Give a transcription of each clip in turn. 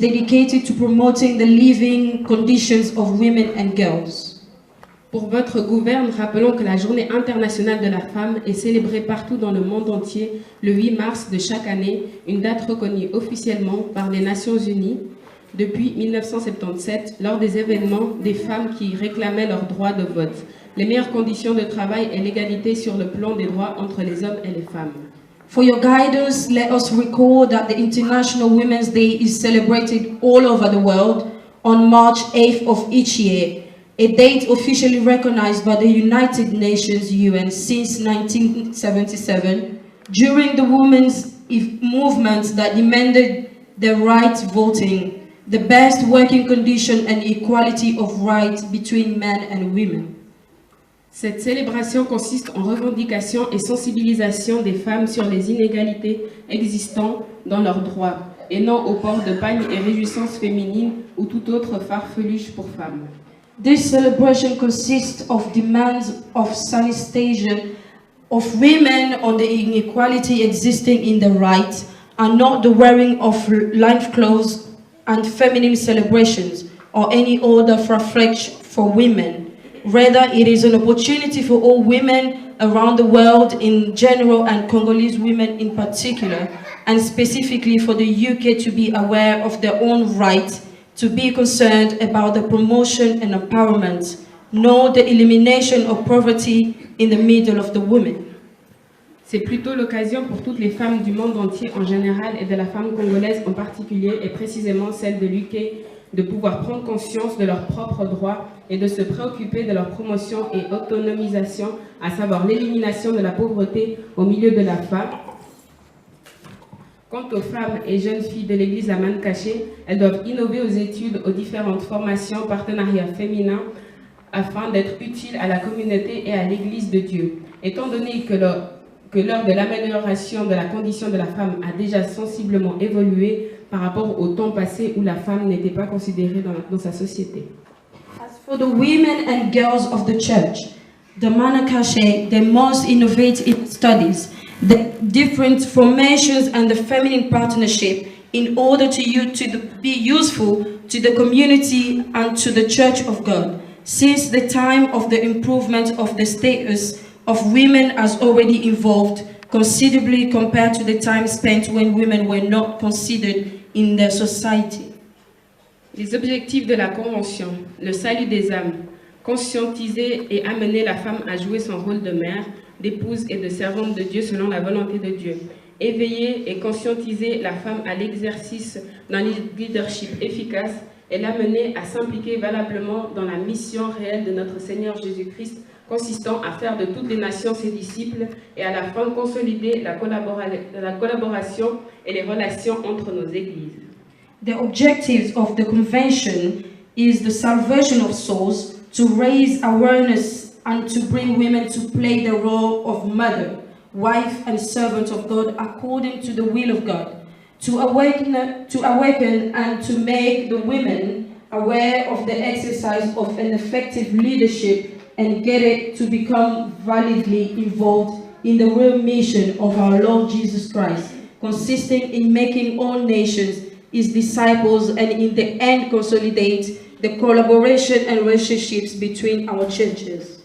dedicated to promoting the living conditions of women and girls. Pour votre gouverne, rappelons que la Journée internationale de la femme est célébrée partout dans le monde entier le 8 mars de chaque année, une date reconnue officiellement par les Nations Unies depuis 1977 lors des événements des femmes qui réclamaient leur droit de vote, les meilleures conditions de travail et l'égalité sur le plan des droits entre les hommes et les femmes. For your guidance, let us recall that the International Women's Day is celebrated all over the world on March 8th of each year, a date officially recognized by the United Nations UN since 1977, during the women's movement that demanded the right voting, the best working condition and equality of rights between men and women. Cette célébration consiste en revendication et sensibilisation des femmes sur les inégalités existantes dans leurs droits, et non au port de pagne et réjouissances féminines ou toute autre farfeluche pour femmes. This celebration consists of demands of sanitation of women on the inequality existing in the right, and not the wearing of life clothes and feminine celebrations or any other farfetch for women. Rather, it is an opportunity for all women around the world in general and Congolese women in particular, and specifically for the UK to be aware of their own rights, to be concerned about the promotion and empowerment, nor the elimination of poverty in the middle of the women. C'est plutôt l'occasion pour toutes les femmes du monde entier en général et de la femme congolaise en particulier, et précisément celle de l'UK, de pouvoir prendre conscience de leurs propres droits et de se préoccuper de leur promotion et autonomisation, à savoir l'élimination de la pauvreté au milieu de la femme. Quant aux femmes et jeunes filles de l'église à Mankaché, elles doivent innover aux études, aux différentes formations, partenariats féminins, afin d'être utiles à la communauté et à l'église de Dieu. Étant donné que l'heure de l'amélioration de la condition de la femme a déjà sensiblement évolué par rapport au temps passé où la femme n'était pas considérée dans sa société. As for the women and girls of the church, the Manakashe, they must innovate in studies, the different formations and the feminine partnership in order to be useful to the community and to the Church of God. Since the time of the improvement of the status of women has already evolved considerably compared to the time spent when women were not considered in their society. Les objectifs de la Convention, le salut des âmes, conscientiser et amener la femme à jouer son rôle de mère, d'épouse et de servante de Dieu selon la volonté de Dieu. Éveiller et conscientiser la femme à l'exercice d'un leadership efficace et l'amener à s'impliquer valablement dans la mission réelle de notre Seigneur Jésus-Christ, consistant à faire de toutes les nations ses disciples et à la fin consolider la collaboration et les relations entre nos églises. The objectives of the convention is the salvation of souls, to raise awareness and to bring women to play the role of mother, wife and servant of God according to the will of God, to awaken and to make the women aware of the exercise of an effective leadership and get it to become validly involved in the real mission of our Lord Jesus Christ, consisting in making all nations his disciples and in the end consolidate the collaboration and relationships between our churches.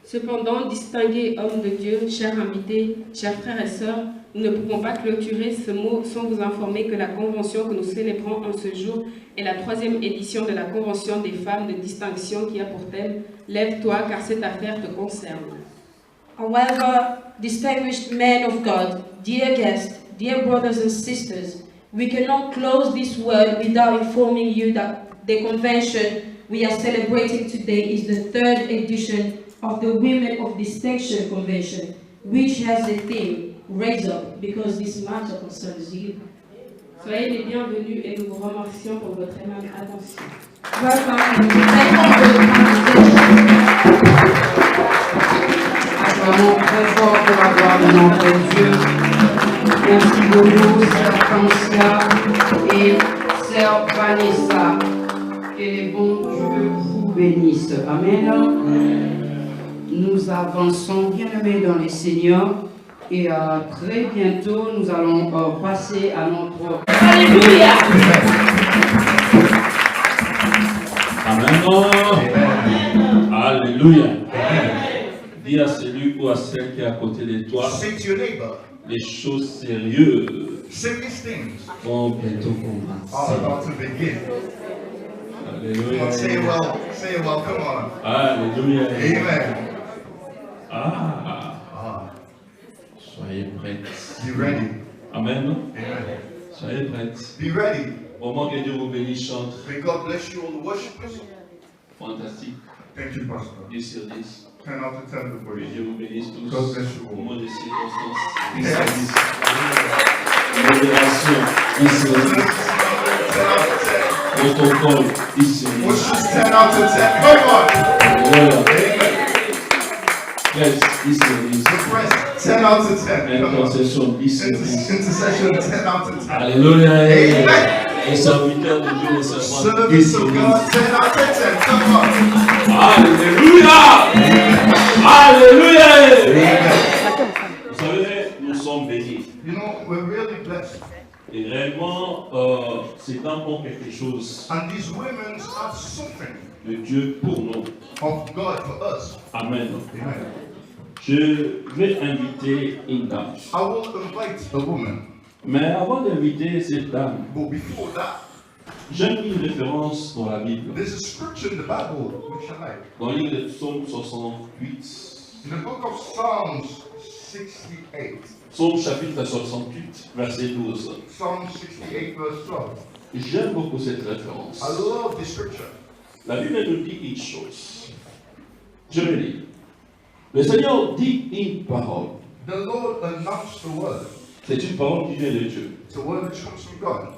Cependant, distingués hommes de Dieu, chers invités, chers frères et sœurs, nous ne pouvons pas clôturer ce mot sans vous informer que la convention que nous célébrons en ce jour est la 3e édition de la Convention des femmes de distinction qui a pour thème « Lève-toi car cette affaire te concerne ». However, distinguished men of God, dear guests, dear brothers and sisters, we cannot close this word without informing you that the convention we are celebrating today is the 3rd edition of the Women of Distinction Convention, which has the theme, Raise Up, because this matter concerns you. Soyez les bienvenus et nous vous remercions pour votre aimable attention. Welcome and thank you for the conversation. Acclamons très fort pour la gloire de notre Dieu. Merci beaucoup, sœur Francia et sœur Vanessa. Que les bons Dieu vous bénisse. Amen. Nous avançons, bien-aimés dans les Seigneurs, et très bientôt nous allons passer à notre... Alléluia! Amen. Alléluia. Dis à celui ou à celle qui est à côté de toi, Say to your neighbor, les choses sérieuses serious things vont bientôt are commencer. about to begin. Come Alléluia. on, say it well, come on. Alléluia. Amen. Ah, soyez prêts. Be ready. Amen. Amen. Soyez prêts. Be ready. Au moment que Dieu vous bénisse, chante May God bless you, all the worshippers. fantastique. Thank you, Pastor. 10 sur 10. 10 out of 10 for Que you. Dieu vous bénisse tous. God bless you all. Au moment des circonstances. 10 Yes. sur 10. Révélation. 10 sur 10. 10 out of 10. Protocole. 10 sur 10. Worship's 10 out of 10. Come on. Voilà. Amen. Yes, 10 sur 10. The present, 10 out of 10. Come on. Intercession. 10 sur 10. Intercession, 10 out of 10. Alléluia. Amen. Les serviteurs de Dieu, les servantes. 10 Service sur of 10. God, 10 out of 10. Come on. Alléluia. Alléluia. Amen. Vous savez, nous sommes bénis. You know, we're really blessed. Et réellement, c'est un pour quelque chose And these women have something de Dieu pour nous. of God for us. Amen. Amen. Je vais inviter une dame. I will invite a woman. Mais avant d'inviter cette dame, But before that, j'ai mis une référence dans la Bible. there's a scripture in the Bible which I like. Dans le livre de Psaume 68. In the book of Psalms 68. Psaume chapitre 68, verset 12. Psalm 68 verse 12. J'aime beaucoup cette référence. I love this scripture. La Bible nous dit une chose. Je vais lire. Le Seigneur dit une parole. The Lord announced the word. C'est une parole qui vient de Dieu. It's a word which comes from God.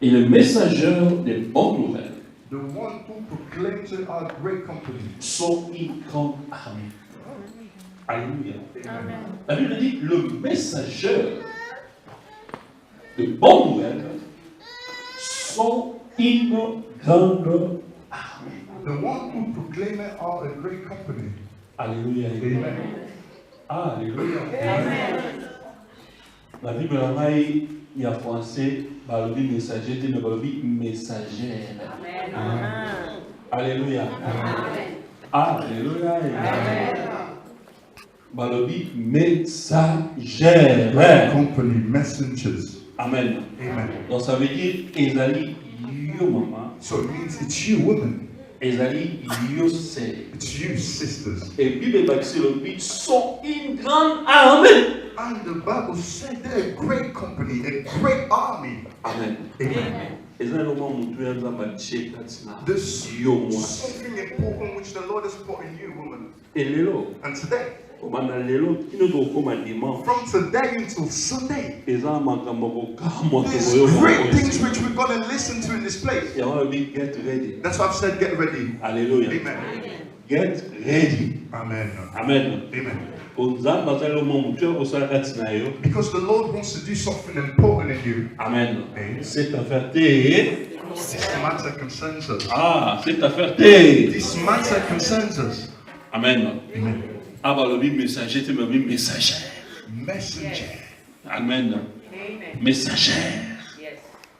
Et le messageur des bonnes nouvelles The one who proclaims it our great company. sont une grande armée. Alléluia. Amen. La Bible dit le messageur de bonnes nouvelles sont une grande armée. The one who proclaims it are a great company. Alléluia. Amen. Alléluia. La Bible en maille, il y a français, balobi messager, il y a balobi messagère. Alléluia. Alléluia. Balobi messagère. Company, messengers. Amen. Amen. Donc ça veut dire Ezali yo maman, So it means it's you, women. Ezali yo sœur. It's you, sisters. Et Bible bâtisse le but sont une grande armée. And the Bible said they're a great company, a great army. Amen. Amen. Ezali lo maman tu yanza bâtisse katina. There's Yo moi. something important which the Lord has put in you, woman. Et lelo, And today, obana lelo kino to koma dimanche. from today until Sunday, Eza makambo kokamwa there's to yo. great things which we're going to listen to in this place. Ya wa be get ready. That's why I've said get ready. Alléluia. Amen. Get ready. Amen. Amen. Amen. Onzamba bazali lo maman tu osala katina yo. Because the Lord wants to do something important in you. Amen. Amen. Cette affaire t'est. This matter concerns us. Ah, cette affaire t'est. This matter concerns us. Amen. Amen. Ah bah le bim messager, tu me bim messager. Messenger. Amen. Messagère.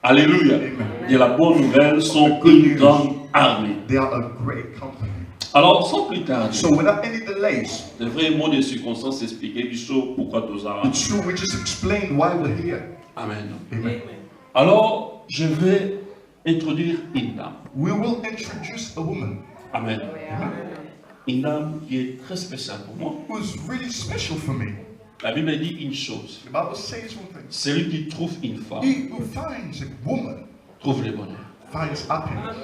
Alléluia. Amen. Et la bonne nouvelle sont une grande armée. They are a great company. Alors, sans plus tarder, So without any delays, le vrai mot de circonstance expliqué du saut pourquoi nous avons. it's true, we just explained why we're here. Amen. Amen. Alors, je vais introduire une dame. We will introduce a woman Amen. Une dame qui est très spéciale pour moi. who's really special for me. La Bible dit une chose. The Bible says one thing. Celui qui trouve une femme He who finds a woman trouve le bonheur. finds happiness.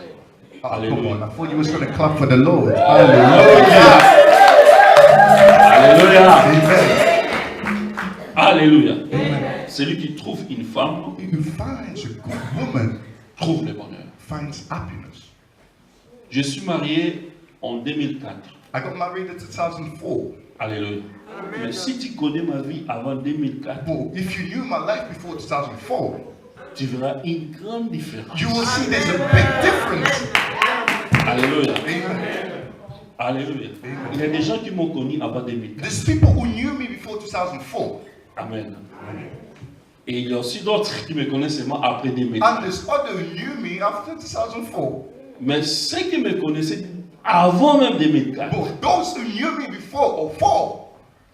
Oh, Hallelujah. come on, I thought you was going to clap for the Lord. Hallelujah. Alléluia. Amen. Alléluia. Celui qui trouve une femme He who finds a good woman trouve le bonheur. finds happiness. Je suis marié en 2004. I got married in 2004. Alléluia. Mais si tu connais ma vie avant 2004, But if you knew my life before 2004, tu verras une grande différence. you will see there's a big difference. Alléluia. Amen. Alléluia. Il y a des gens qui m'ont connu avant 2004. There's people who knew me before 2004, Amen. Et il y a aussi d'autres qui me connaissent seulement après 2004. and there's other who knew me after 2004. Mais ceux qui me connaissaient avant même 2004, But those who knew me before,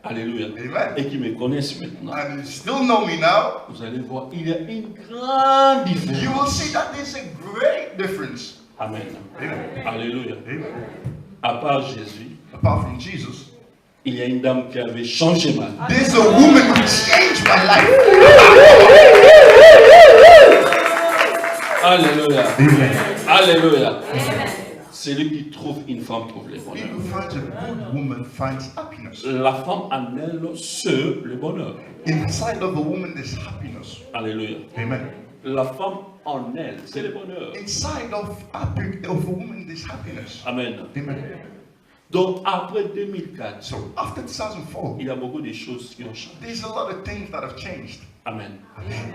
alléluia, Amen. et qui me connaissent maintenant, and you still know me now, vous allez voir, il y a une grande you différence. will see that there's a great difference. Amen. Amen. Alléluia. Amen. À part Jésus, Apart from Jesus, il y a une dame qui avait changé ma vie. there's a woman who changed my life. Alléluia. Amen. Alléluia. Celui qui trouve une femme trouve le He bonheur. who finds a good woman finds happiness. La femme en elle, c'est le bonheur. Inside of a woman, there's happiness. Alléluia. Amen. La femme en elle, c'est le bonheur. Inside of a woman, there's happiness. Amen. Amen. Donc après 2004, So after 2004, il y a beaucoup de choses qui ont changé. there's a lot of things that have changed. Amen. Amen.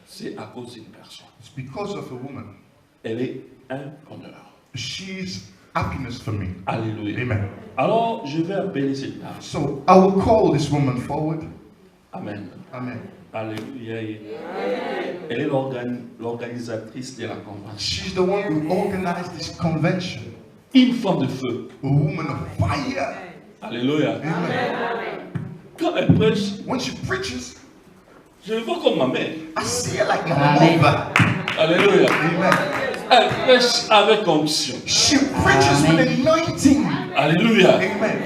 C'est à cause d'une personne. It's because of a woman. Elle est un bonheur. She's happiness for me. Alléluia. Amen. Alors, je vais appeler cette dame. So I will call this woman forward. Amen. Amen. Alléluia. Elle est l'organisatrice de la convention. She's the one who organized this convention. Une femme de feu. A woman of fire. Alléluia. Amen. Quand elle prêche, When she preaches, je le vois comme ma mère. I see her like my mother. Alléluia. Amen. Elle prêche avec onction. She preaches with anointing. Alléluia. Amen.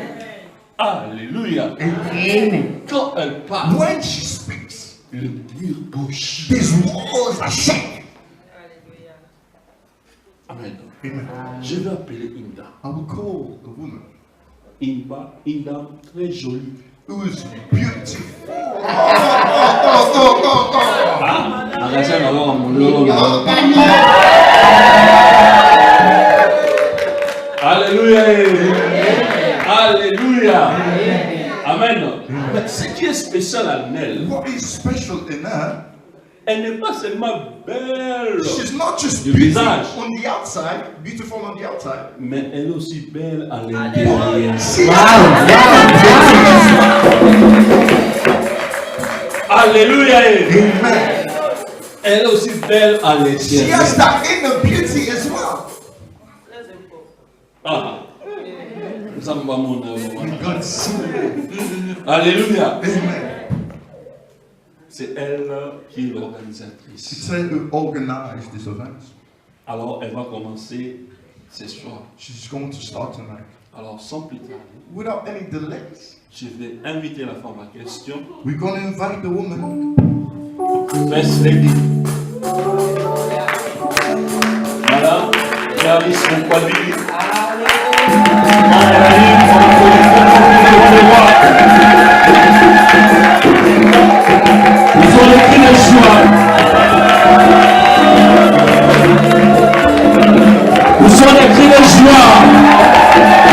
Alléluia. Amen. Quand elle parle, When she speaks, le mur bouge. these walls are shaking. Amen. Amen. Je vais appeler une dame. I will call a woman Une dame très jolie. who is beautiful. Alléluia. Alléluia. Amen. Mais ce qui est spécial en elle, What is special in her? elle n'est pas seulement belle, She's not just Du beautiful visage. on the outside, beautiful on the outside. mais elle est aussi belle à l'intérieur. She Alléluia. Amen. Elle est aussi belle à She l'intérieur. has that inner beauty as well. Ah. Nous sommes pas mon œuvre. God see. Alléluia. Amen. C'est elle qui est l'organisatrice. It's her who organized this event. Alors, elle va commencer ce soir. She's going to start tonight. Alors, sans plus tarder, Without any delays, je vais inviter la femme à question. we're going to invite the woman. First lady. Voilà. Clarisse Moukwabili. Ils ont écrit le choix. Ils ont écrit le choix.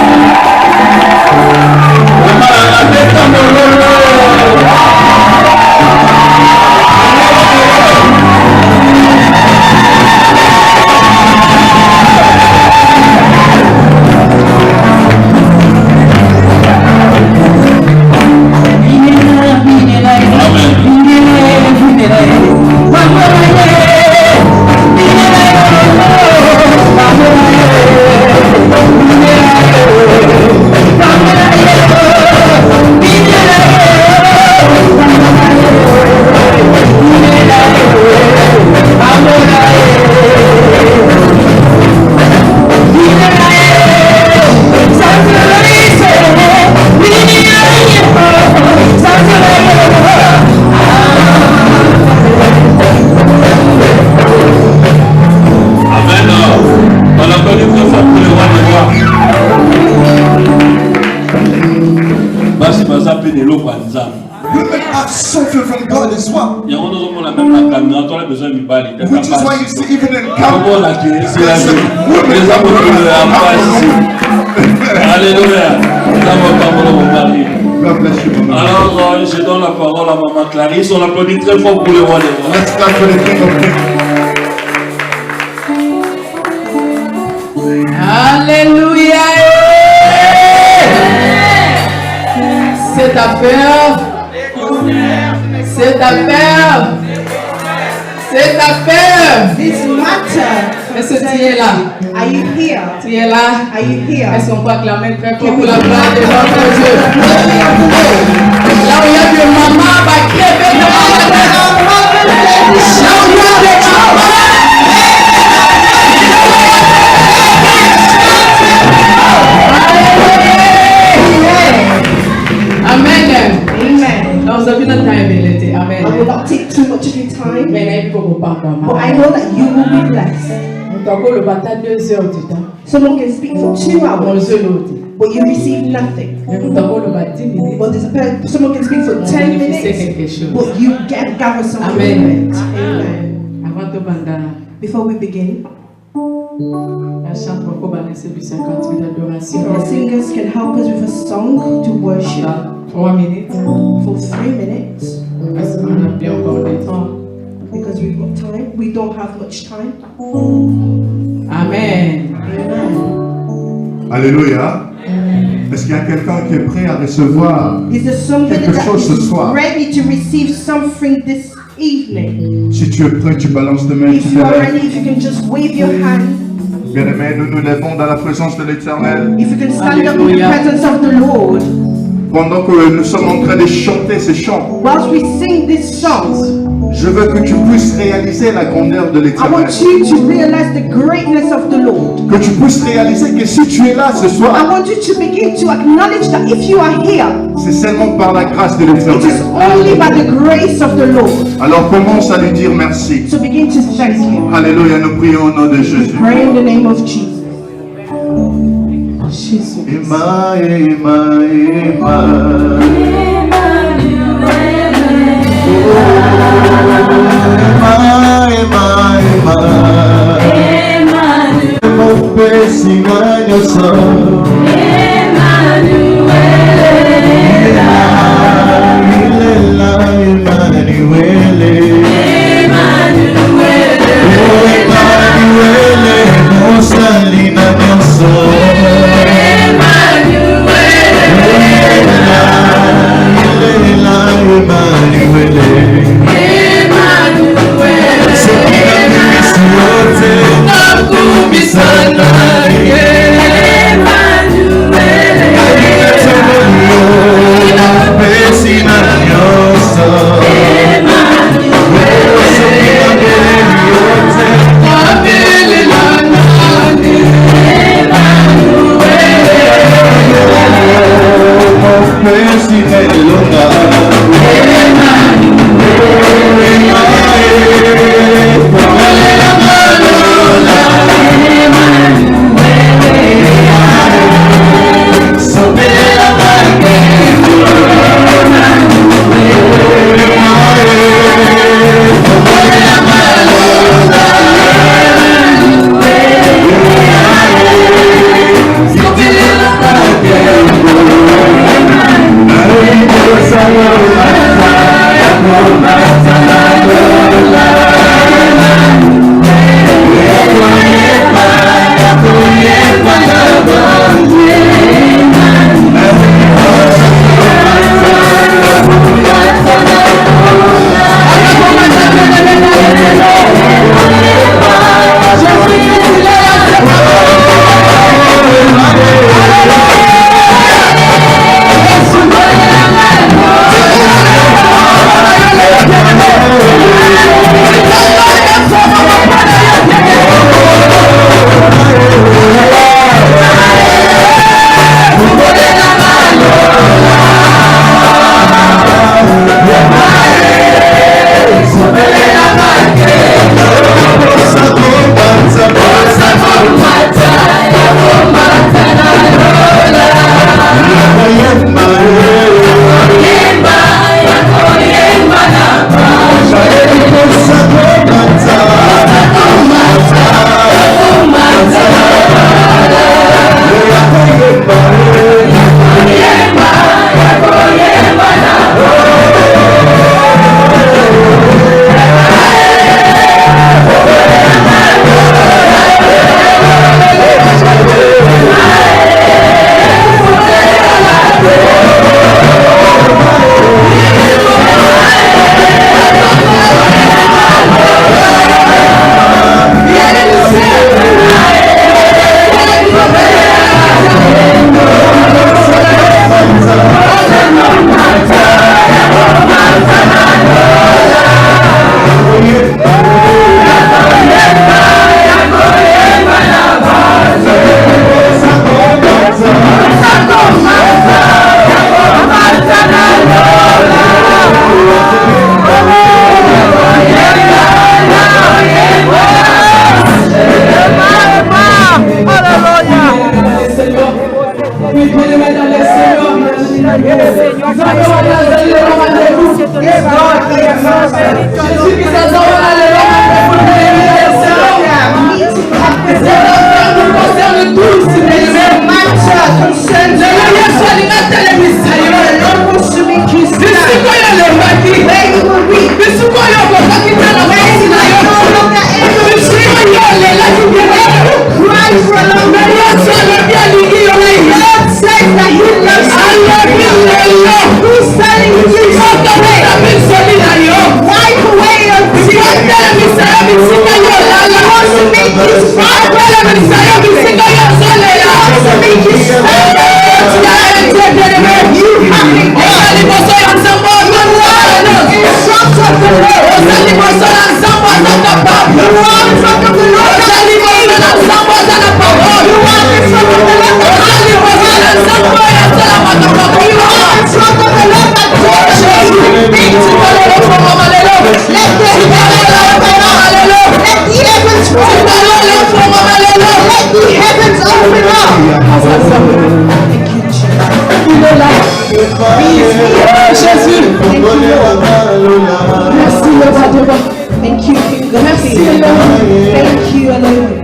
Women are suffering from God as well. Il y a un autre monde même la caméra, toi as besoin de balle. Which is why you see even in Comment la camp, guérir, c'est la vie. Les hommes de la face. Alléluia. Nous avons mon mari. God bless you, mama. Alors, je donne la parole à maman Clarisse. On applaudit très fort pour le roi des rois. Let's clap for the King of Kings. Alléluia. C'est ta peur. C'est ta peur. C'est ta peur. This matter Est-ce que tu es là? Are you here? Tu es là? Are you here? Est-ce qu'on peut acclamer très fort pour la gloire de notre Dieu? Là où il y a des mamans, va crever devant la terre. Là où il y a des mamans. Amen. Amen. That was a bit of time, Amen. I will not take too much of your time, Mais là, il faut vous parler. but I know that you will be blessed. Nous avons le bataille 2 heures du temps. Someone can speak for 2 Mon hours, Dieu l'autre. but you receive nothing. Mais nous avons le bataille 10 minutes. But someone can speak for 10 C'est minutes, quelque chose. but you gather something Amen. from it. Amen. Avant de bandana, Before we begin, la chante pour balancer du 50 minutes d'adoration. our singers can help us with a song to worship 3 minutes. for 3 minutes Parce qu'on a bien encore le temps. because we've got time. We don't have much time. Amen. Amen. Alléluia. Est-ce qu'il y a quelqu'un qui est prêt à recevoir? Is there somebody Quelque that chose ce is soir. ready to receive something this evening? Si tu es prêt, tu balances tes mains, If tu you are lèves. ready, if you can just wave your hand. Bien-aimés, nous nous lèvons dans la présence de l'Éternel. If you can stand up in the Hallelujah. presence of the Lord. Pendant que nous sommes en train de chanter ces chants, Whilst we sing these songs, je veux que tu puisses réaliser la grandeur de I l'Éternel. want you to realize the greatness of the Lord. Que tu puisses réaliser que si tu es là ce I soir, want you to begin to acknowledge that if you are here, c'est seulement par la grâce de it is l'Éternel. only by the grace of the Lord. Alors commence à lui dire merci. So begin to thank Him. Alléluia, nous prions au nom de Jésus. Pray in the name of Jesus. Emma, Emma, Emma. Amen.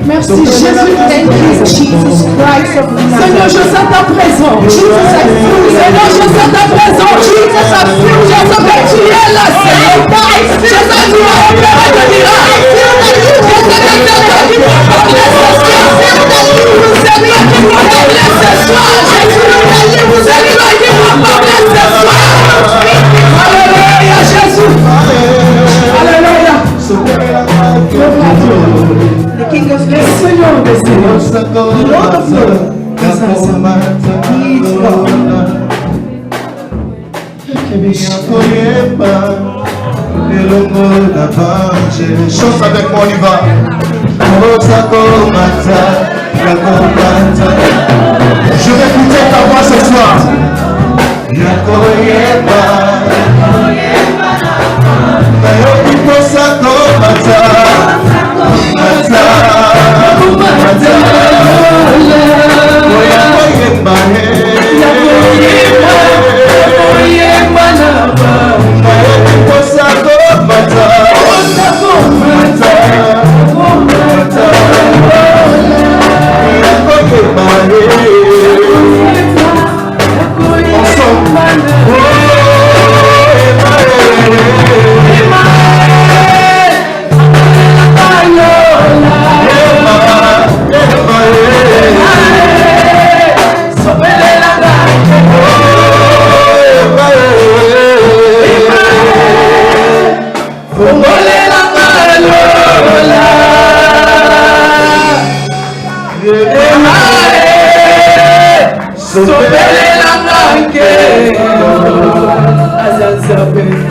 Merci Jésus, thank you Jesus Christ of Nazareth. Seigneur, je sens ta présence. Jesus, I feel you. Seigneur, je sens ta présence. Jesus, I feel you. Je sens que tu es là, Seigneur. Je sens que tu as opéré de miracle. Je sens que Seigneur, tu vas parler ce soir. Seigneur, tu vas parler ce soir. Seigneur, tu vas parler ce soir. Alléluia, Jésus. Alléluia. The King of Le Kings, Seigneur des Seigneurs. the Lord of Lords, He is God. Chante avec moi, on y va. Je vais écouter ta voix ce soir.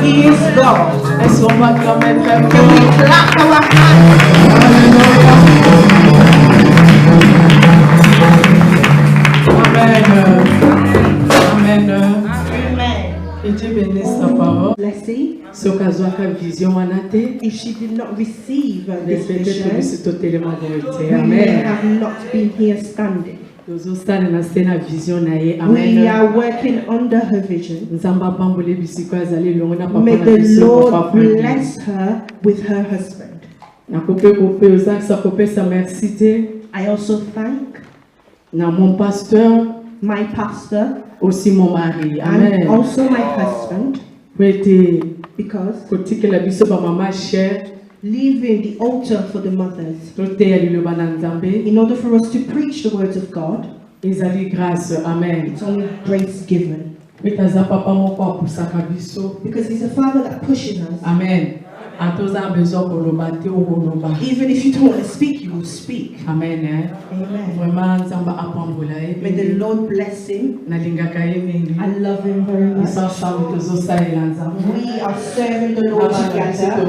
He is God. Est-ce qu'on va quand même faire Can we clap our hands? Amen. Amen. Amen. Et Dieu bénisse sa parole. Blessing. Ce cas où vision manate, If she did not receive this peut-être que vision, c'est totalement vérité. we may Amen. have not been here standing. Nous stand na scène vision na ye. We Amen. are working under her vision. Nzamba pambole bisiko azali longo na papa May na the biso Lord papa. bless her with her husband. Na kope ozak sa kope sa merci te. I also thank Na mon pasteur my pastor aussi mon mari. and Amen. also my husband Pour être because côté que la biso ba maman chère. leaving the altar for the mothers Tote ya liloba na Nzambe. in order for us to preach the words of God. Ezali grâce. Amen. It's only grace given Petaza papa moko apusaka biso. because He's a Father that pushes us. Amen. Atoza besoin koloba te okoloba. Even if you don't want to speak, you will speak. Amen. Amen. Vraiment Nzamba apambola ye. May the Lord bless him. Nalingaka ye mingi. I love him very much. Ensemble tozosalela Nzambe. We are serving the Lord together.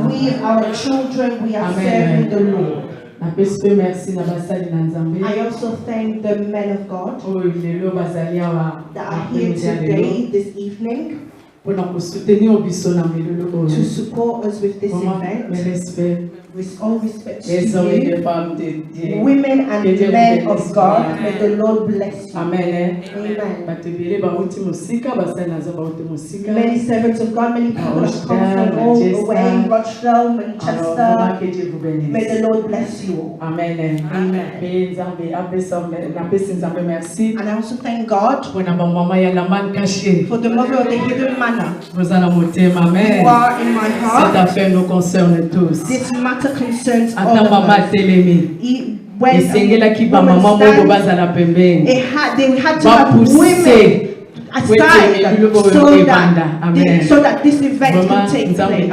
We, our children, we are Amen. serving the Lord. Napesi pe merci na basali na Nzambe. I also thank the men of God Oyo lelo bazali awa. that are here today, this evening, Mpona kosoutenir biso na melelo to oyo. support us with this Vraiment, mes event. respects. With all respect to Les hommes et les you, femmes de Dieu. women and Que Dieu vous men of bénisse. God, may the Lord bless you. Amen. Amen. Batubele bauti musika basana za bauti musika. Many servants of God, many people have come from all the way, Rochdale, Manchester. Que Dieu vous bénisse. May the Lord bless you all. Amen. Amen. Et Nzambe apesa napesi Nzambe merci. And I also thank God Pour na mama ya laman caché. for the mother of the hidden manna. Vous en motema. Amen. You are in my Cette heart. affaire nous concerne tous. This matter concerns all Ata of mama us. telemi. When Esengela ki ba women mama stand, mo bazala pembeni. they had to Ba have women pousser. aside so that this event can take place.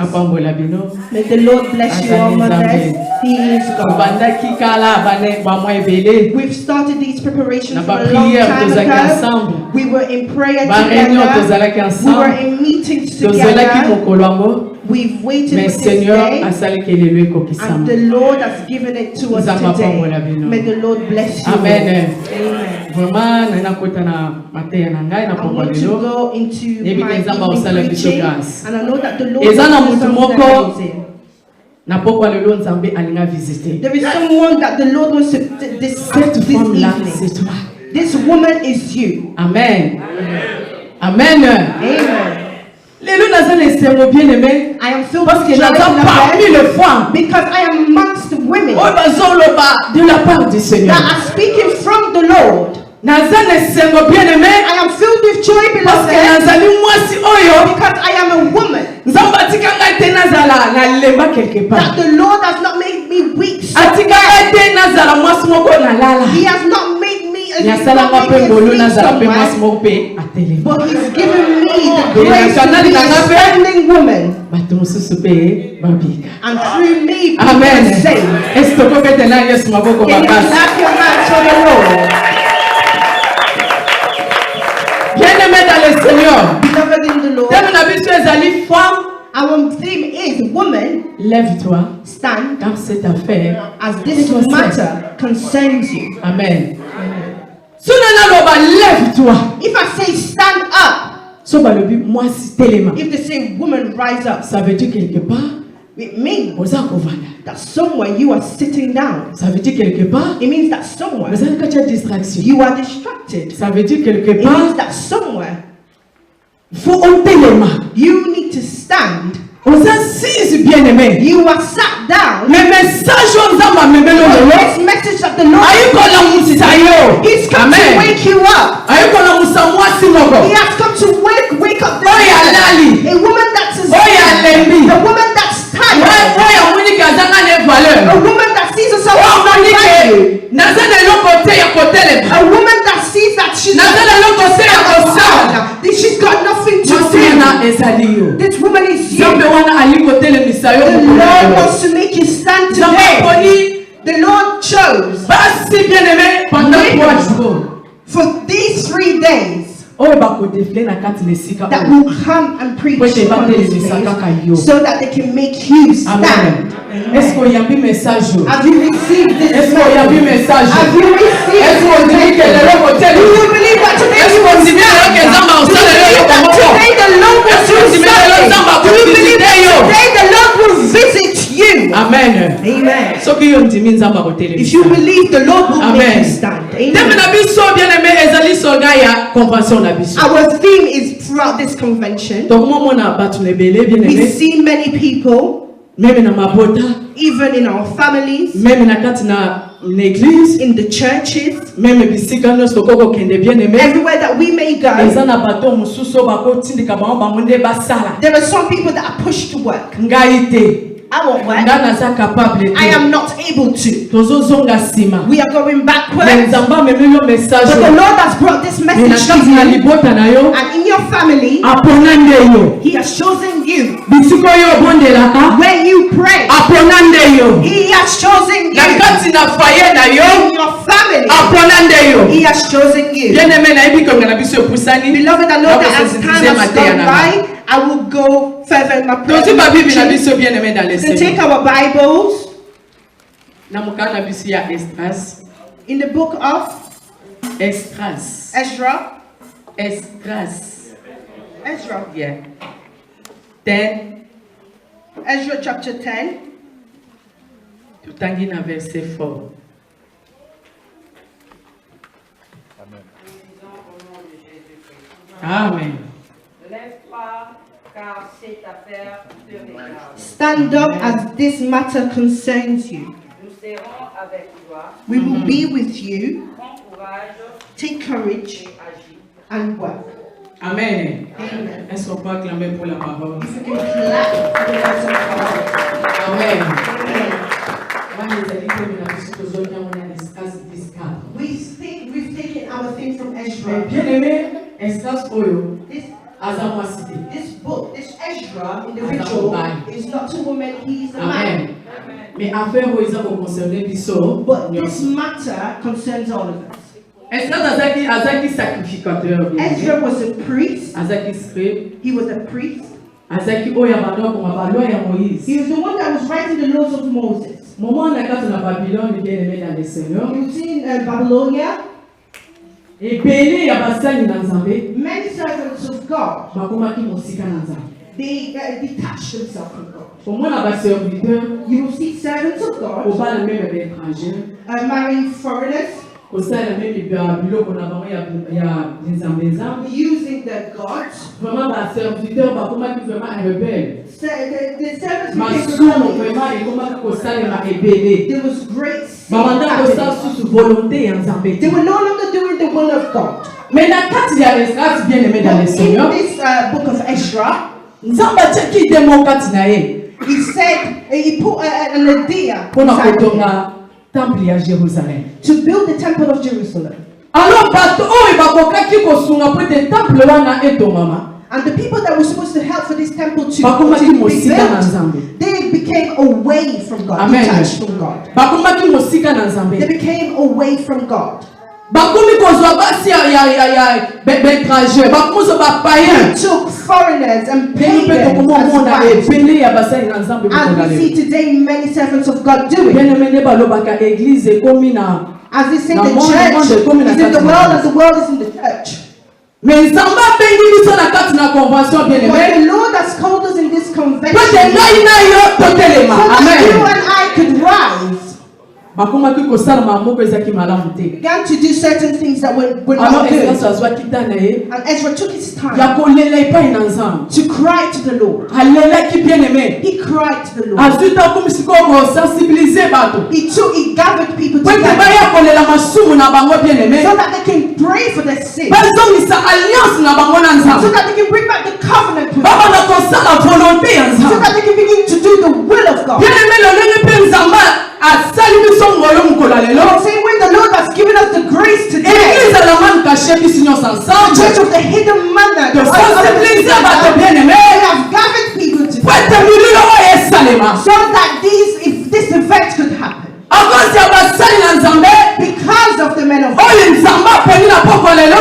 May the Lord bless you all, mothers. He is God. We've started these preparations for a long time ago. We were in prayer together. We were in meetings together. We've waited for this day, and the Lord has given it to us today. May the Lord bless you. Amen. Amen. I want to go into my evening preaching, and I know that the Lord has done something amazing. There is someone that the Lord wants to discuss this evening. This woman is you. Amen. Amen. Amen. I am filled with joy because I am amongst the women that are speaking from the Lord. I am filled with joy, beloved, because I am a woman. That the Lord has not made me weak. So He has not made me a but He's given me the grace to be a standing woman. And through me, people are saved. Can you clap your hands for the Lord? Beloved in the Lord, our theme is woman. Lève-toi, stand, car cette affaire, as this matter concerns you. Amen. Lève-toi. If I say stand up, if they say woman rise up, ça veut dire quelque part, it means that somewhere you are sitting down. Ça veut dire quelque part, it means that somewhere distraction. you are distracted. Ça veut dire quelque it part, means that somewhere you need to stand. bien-aimé. You are sat down. Mais message this message that the Lord He's come to wake you up. He has come to wake up a woman that is a woman that's tired. A woman that sees herself as not value. A woman that sees that she's got nothing to do. This woman is you. The Lord wants to make you stand today. The Lord chose for these 3 days that will come and preach on this place so that they can make you stand. Est-ce qu'il y a un message? Have you received this Est-ce qu'il y a un message? Have you received Est-ce qu'on dit que le Lord Do you believe that today you will stand? Do you believe that today the Lord will do something? Do you believe that today the Lord will visit you? Amen. Amen. If If you believe, the Lord will make you stand. Amen. Our theme is throughout this convention. We've seen many people, even in our families, in the churches, everywhere that we may go. There are some people that are pushed to work. I won't work. I am not able to. We are going backwards. But the Lord has brought this message to you. And in your family, He has chosen you. When you pray, He has chosen you. In your family, He has chosen you. Beloved, I know that as time has gone by, I will go further in my prayer. So take our Bibles in the book of Ezra. Yeah. 10. Ezra chapter 10. Tout un verset fort. Amen. Lève-toi, car cette affaire te regarde. Stand up as this matter concerns you. Nous serons avec toi. We will be with you. Prends courage Take courage et agis. and work. Amen. Amen. Est-ce qu'on peut acclamer pour la parole? If you can clap for the words of God. Amen. Amen. We've taken our thing from Ezra. Bien aimé, Esdras Oyo, This, Azamwa cité. this book, this Ezra individual is not a woman, he is a man. Amen. Mais affaire où ils ont concerné Bisso, But this matter concerns all of us. Esdras Azaki sacrificateur. Ezra was a priest. Azaki scribe. He was a priest. Azaki Oyabano comme la loi ya Moïse. He was the one that was writing the laws of Moses. Moment on a quand on a Babylone, bien aimé dans le Seigneur. He was in Babylonia. Et Béné ya basani na Nzambe. Many servants of God, Bakoma ki mosika na Nzambe. they detached themselves from God. Pour moi na ba serviteur, You will see servants of au God bas le même étranger. marrying foreigners, Au sein le même biloko na bango ya Nzambe Nzambe. using their gods. Vraiment ba serviteur bakoma ki vraiment un rebelle. The servants became Masumu rebellious. vraiment ekoma ki kosalema ebele. There was great sin Bamanda kosala happening. susu volonté ya Nzambe. They were no longer doing the will of God. Mais na kati ya Esdras bien aimé dans le In Seigneur, this book of Ezra, Nzambe atiaki demo kati na ye he said he put an idea mpona inside him kotonga temple ya Jérusalem. to build the temple of Jerusalem. Alors bato oyo bakokaki kosunga po ete temple wana etongama And the people that were supposed to help for this temple to bakomaki be mosika na built, Nzambe. they became away from God, Amen. detached from God. Bakomaki mosika na They Nzambe. became away from God. Bakomi kozwa basi ya betranger, bakozwa bapayen. They took foreigners and Peni pe pagans as tokomomona wives. ebele ya basali na Nzambe And we see bokonga. today many servants of God doing. Bien aimé nde balobaka église ekomi na As they say, Now, the more than one, church they come in is a in the certain world way. and the world is in the church. mais Nzambe abengi biso na kati na convention bien But aimé. the Lord has called us in this convention Pote so ngai na yo totelema. that you Amen. and I could rise. Bakomaki kosalama moko ezaki malamu te. Began to do certain things that were Alors not good. Esdras azwaki ntan na ye And Ezra took his ya time kolela epai na Nzambe. to cry to the Lord. Alelaki bien aimé. He cried to the Lord. Azwi ntango sikoyo kosensibilize bato. He gathered people Po ete together baya kolela masumu na bango bien aimé. so that they can pray for their sin, Bazongisa alliance na bango na so Nzambe. that they can bring back the covenant with God, Babana kosala volonté ya so Nzambe. that they can begin to do the will of God. Bien aimé lolenge mpe Nzambe asali biso ngolo mokolo I'm lelo. saying when the Lord has given us the grace today, Église à la manne cachée biso nyonso the ensemble. church of the hidden manna, De sensibiliser bato bien aimé. they have gathered people Po together ete mililo oyo esalema. so that if this event could happen, A cause ya basali na Nzambe because of the men of God. oyo Nzambe aponi na poko lelo.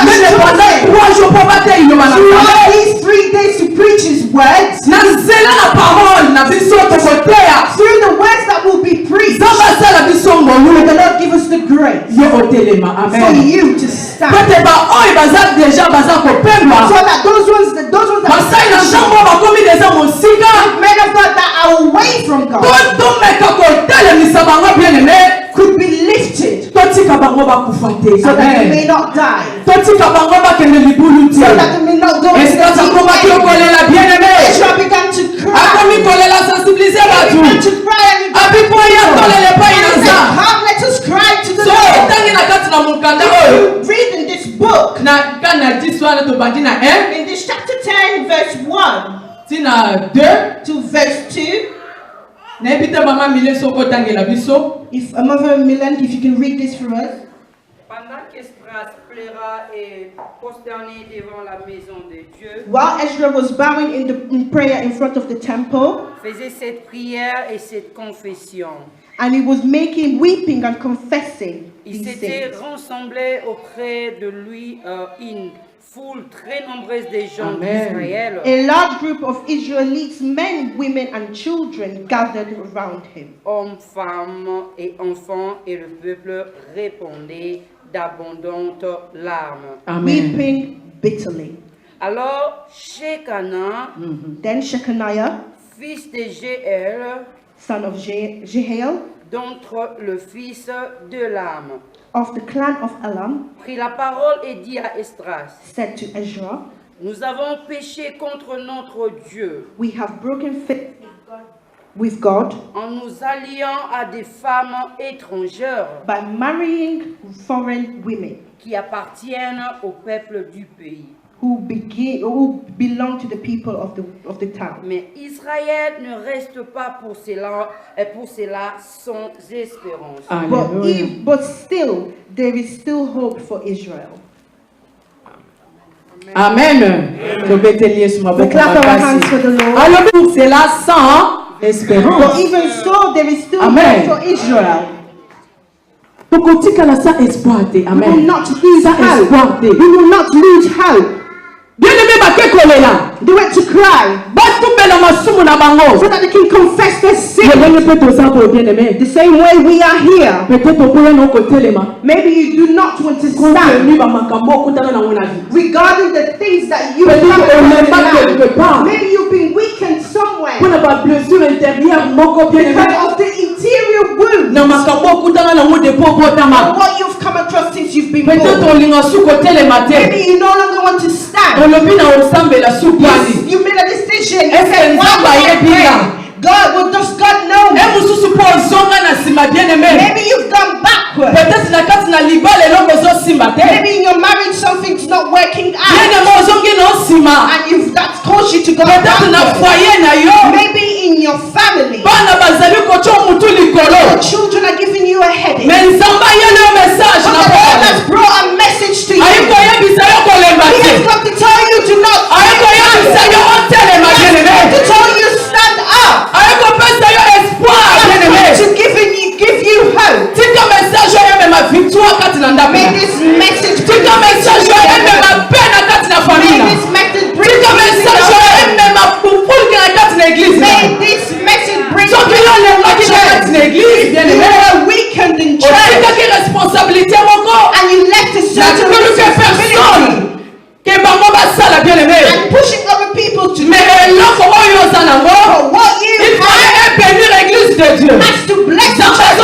Mais pendant 3 jours po bate iloba na Throughout Nzambe. these 3 days to preach His words, Na nzela na parole na biso tokoteya. through the words that will be preached, Nzambe asala biso may the ngolu. Lord give us the grace Yo otelema. for Amen. you to Po stand, ete ba oyo baza deja baza kopemba. so that those ones that Basali na Nzambe bakomi deja mosika. men of God that are away from God Tomeka kotelemisa bango bien aimé. could be lifted, Totika bango bakufa te. so that they may Amen. not die, Totika bango bakende libulu so that te. they may not go into Esika akomaki the kolela bien aimé. Ezra began to Akomi cry. kolela sensibiliser He batu. began to cry and he Abipo ya tolele pa and he said, inaza. come, let us cry to the So Lord. etangi na kati na mukanda If oyo. you read in this book, Na kana 10 wana tobandi na 1 in this chapter 10, verse 1 tina 2. to verse 2, Nayebi te mama mile soko otangela biso. if Mother Milan, if you can read this for us. Pendant qu'Esdras pleura et prosterné devant la maison de Dieu, While Ezra was bowing in prayer in front of the temple, faisait cette prière et cette confession. and he was weeping and confessing Il these s'était things. rassemblé auprès de lui une foule très nombreuse de gens Amen. d'Israël, A large group of Israelites, men, women, and children gathered around him. hommes, femmes et enfants, et le peuple répondait d'abondantes larmes. Amen. Weeping bitterly. Alors, Shekana, Then Shechaniah, fils de Jéel, son of Jehiel, d'entre le fils d'Elam, of the clan of Elam, prit la parole et dit à Esdras, said to Ezra, nous avons péché contre notre Dieu we have broken faith with God en nous alliant à des femmes étrangères by marrying foreign women qui appartiennent au peuple du pays. who belong to the people of the town. Mais Israël ne reste pas pour cela sans espérance. But still, there is still hope for Israel. Amen. We clap our hands for the Lord. Alors, c'est là sans espérance. But even so, there is still Amen. hope for Israel. We will not lose hope. We will not lose hope. They went to cry so that they can confess their sin. The same way we are here. Maybe you do not want to stand regarding the things that you have. Maybe you've been weakened somewhere because of the interior wounds and what you've come across since you've been born. Maybe you no longer want to stand. You made a decision. You said, why would I pray? God, well, does God know? Maybe you've gone backward. Maybe in your marriage something's not working out. And that's caused you to go backward. Maybe in your family, your children are giving you a headache. But the Lord has brought a message to you. He has come to tell you to not to tell you stand up. To give you hope. May this message bring May this message bring you were weakened in church and you left a certain responsibility and pushing other people to do what you has to bless the church.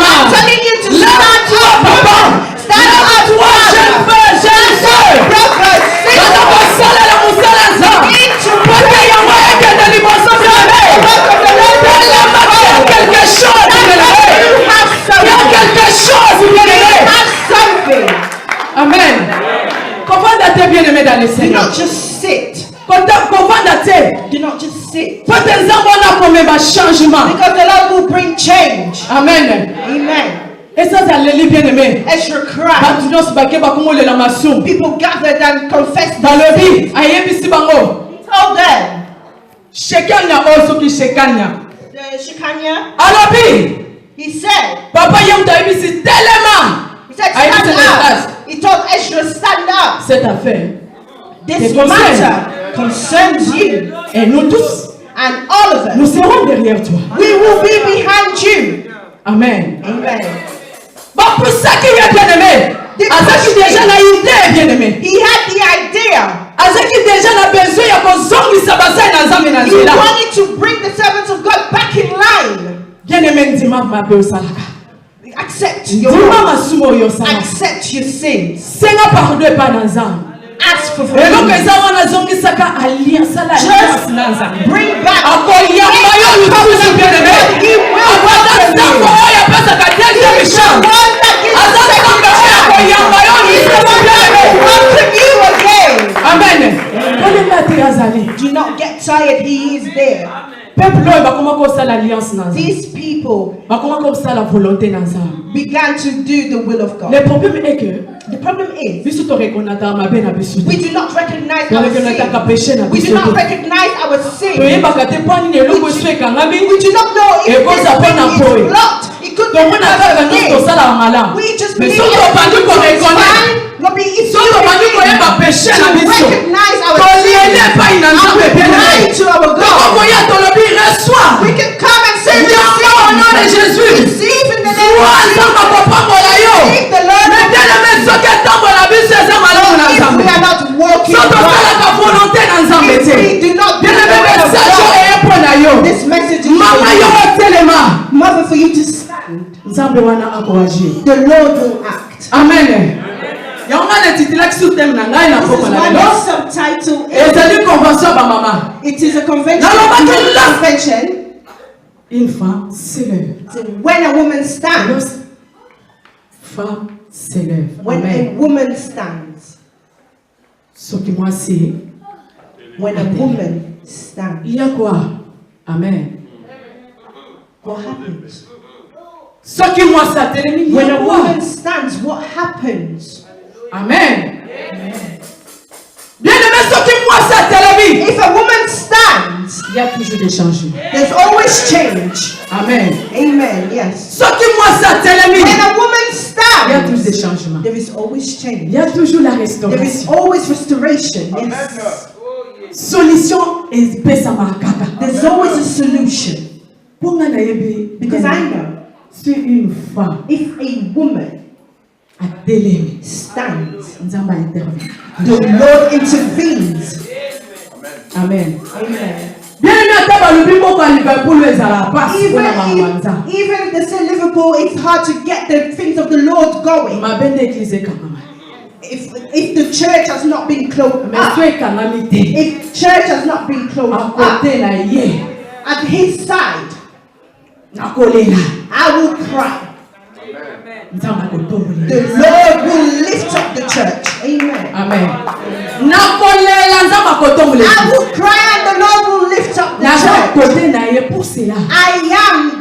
I'm telling you to stand up, Papa. Stand up, Amen. Do not just sit. Do not just sit. Because the Lord will bring change. Amen. Amen. Ezra cried. People gathered and confessed their sins. He told them. The Shekaniah. He said. He said stand up. He told Ezra stand up. This matter concerns you. And all of us. We will be behind you. Amen. Amen. He had the idea. He wanted to bring the servants of God back in line. Accept your wrongs. Accept your sins. Ask for forgiveness. Just bring back. He will welcome you. Amen. Do not get tired. He is there. These people began to do the will of God. The problem is we do not recognize our sin. We do not recognize our sin. We do not know if this thing is blocked. It could be because we just believe it's fine. But it's so to recognize our sin and cry to our God. We can come and say receive in the name of Jesus. Receive the Lord. If we are not walking right, if we do not do the will of God, the Lord will act. Amen. This is my subtitle. It is a convention. Une femme s'élève. When a woman stands. Femme s'élève. When a woman stands. Ce qui moi c'est. When a woman stands. Il y a quoi? Amen. What happens? Ce qui moi ça télémine. When a woman stands, what happens? Amen. Bien aimé, ce qui moi ça télémine. If a woman stands, il y a toujours des changements. There's always change. Amen. Amen. Yes. Ce qui moi ça télémine. When a woman stands, il y a toujours des changements. There is always change. Il y a toujours la restauration. There is always restoration. Yes. Solution is pesa makaka. There's always a solution. Because I know, si une femme, if a woman stands, the Lord intervenes. Amen. Amen. Even if they say Liverpool, it's hard to get the things of the Lord going. If the church has not been closed up, if church has not been closed up, at his side, I will cry. The Lord will lift up the church. Amen. Amen. I will cry and the Lord will lift up the church. I am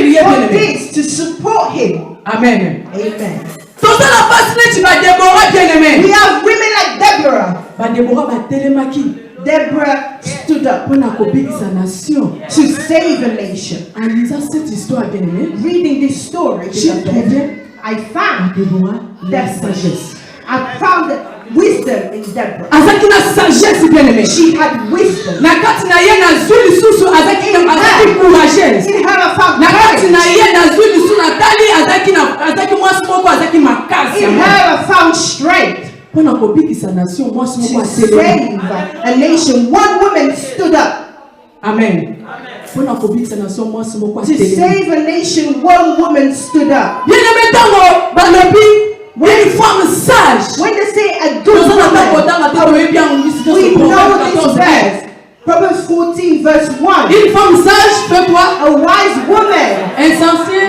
here for this, to support him. Amen. Amen. We have women like Deborah. Deborah stood up to save a nation. Reading this story, I found wisdom in Deborah. She had wisdom. In her, I found courage. In her, I found strength. To save a nation. One woman stood up. Amen. To save a nation, one woman stood up. When they say a good woman, we know this verse. Proverbs 14 verse 1. A wise woman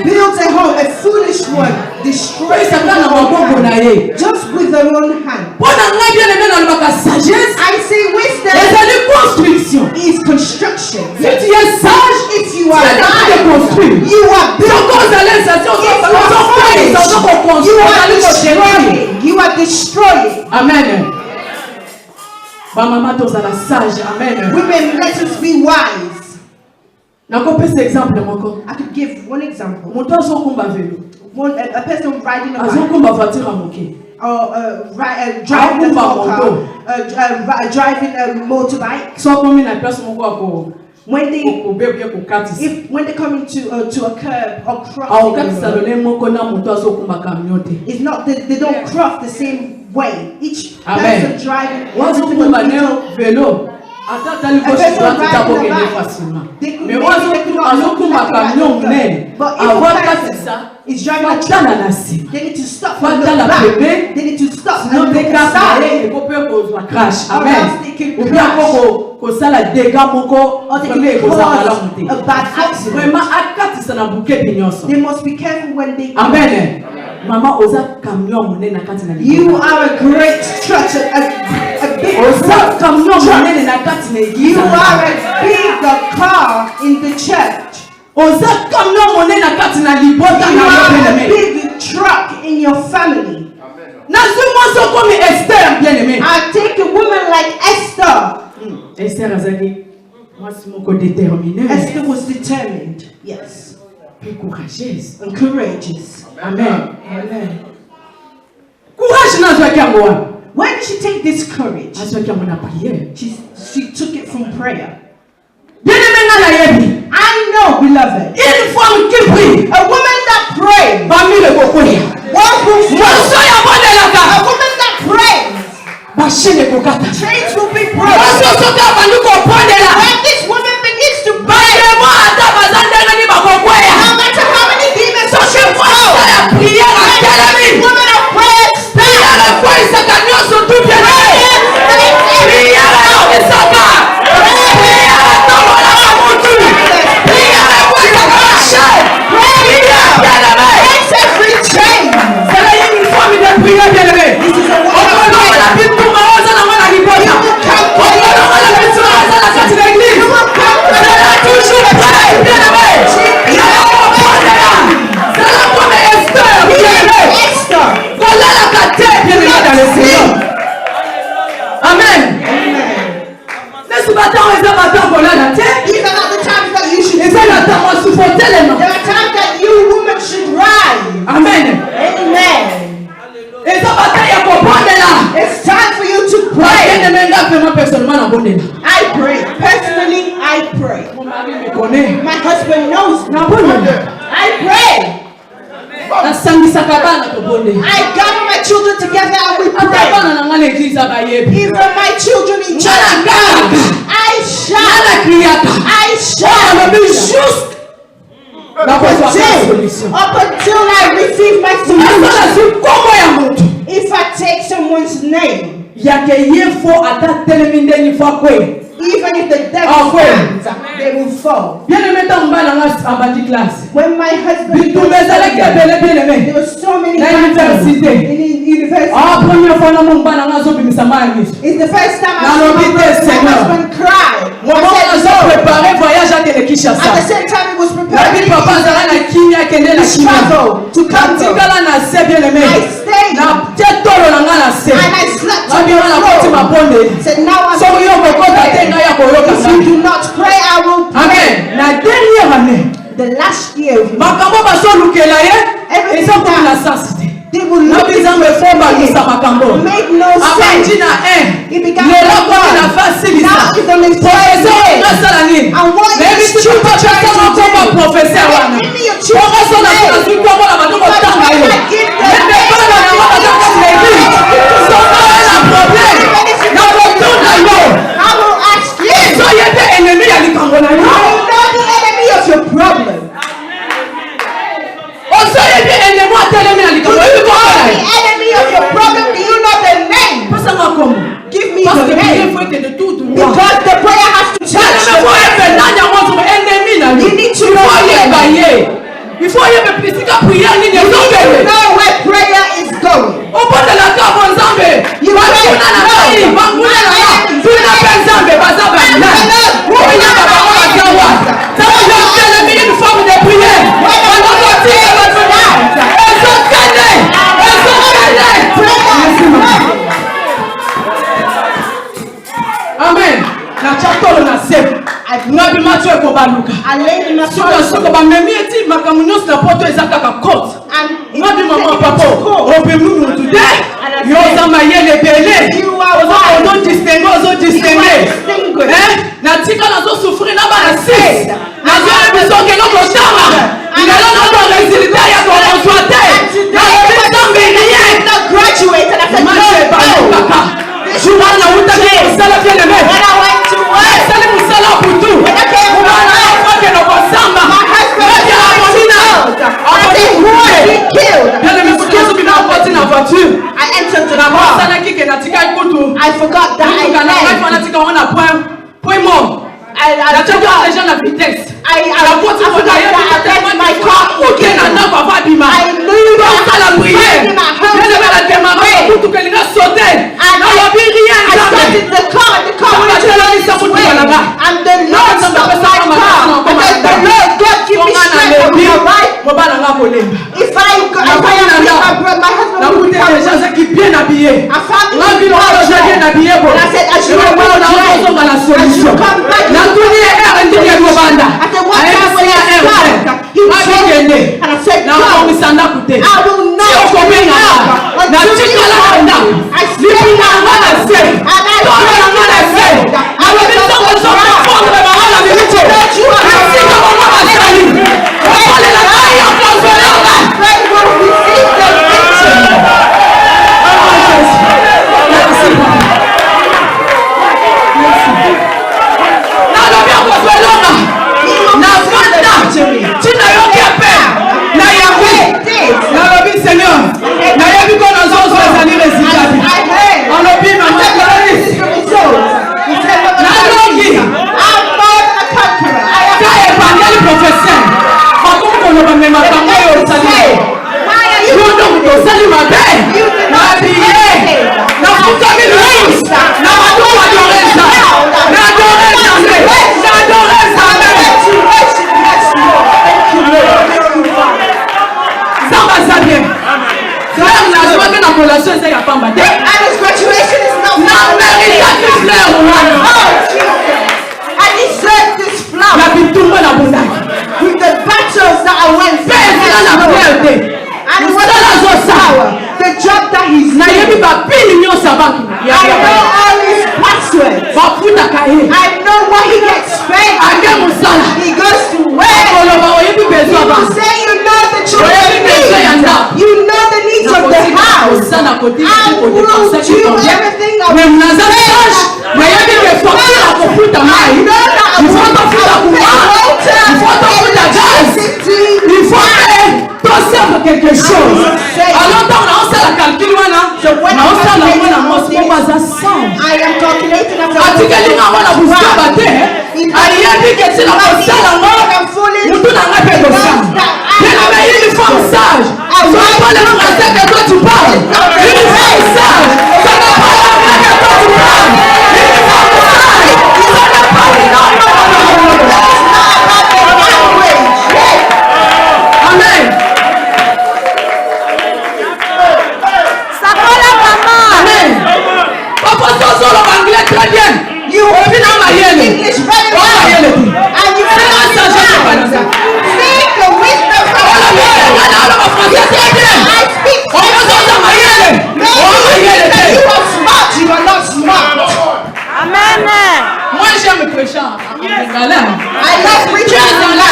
builds a home, a foolish one destroys it just with her own hand. I say wisdom is construction. If you are alive, you are building. You are destroying. Amen. Women, let us be wise. I could give one example. A person riding a bike, or driving a car, driving a motorbike. When they come into to a curb or cross, it's not they don't cross the same way. Each person driving. Is driving a truck, they need to stop and look back. They need to stop and look aside. Or else they can crash. Or they can cause a bad accident. They must be careful when they come. Amen. You are a great church, a big truck. You are a bigger car in the church. You are a big truck in your family. I take a woman like Esther. Esther was determined, yes, and courageous. Amen. Amen. Where did she take this courage? She took it from prayer. I know, beloved, a woman that prays, a woman that prays, chains will be broken. When this woman begins to pray, no matter how many demons are Women of prayer, I pray. Personally, I pray. My husband knows me. I pray. I gather my children together and we pray. Even my children in church, I shout. Up until I receive my solution. If I take someone's name, even if the devil stands, they will fall. When my husband there were so many battles in university. It's the first time I saw my husband cry. At the same time he was preparing to travel to Congo. I stayed and I slept on the floor. Said now I'm if you do not pray, I will pray. The last year, everything they will look at it made no sense. It began to work. Now it's only and what is stupid trying to do? Give me your children's name. I will ask you. I will know the enemy of your problem. The enemy of your problem, do you know the name? Give me the name. Because the prayer has to touch the person. You need to know him. You need to know where prayer is going. You Amen. I laid in my I entered the car. I forgot that I my car. If I décoration c'est ya pamba. And his graduation is not Na mérite cette fleur. Oh Jesus. I deserve this flower. La bitumba la bondaki. With the battles that I went through. And what was the job that he's doing. I know all his passwords. I know what he gets paid. He goes to work. You say you know the children's needs. You know the needs of the house. I will do everything I will say. Quelque chose. Alors on sait la calcul so when I am calculating you English very well, and you understand. Seek the wisdom from I speak to you. Maybe you are smart, you are not smart. Amen. Moi j'aime prêcher en lingala. I love preaching in lingala.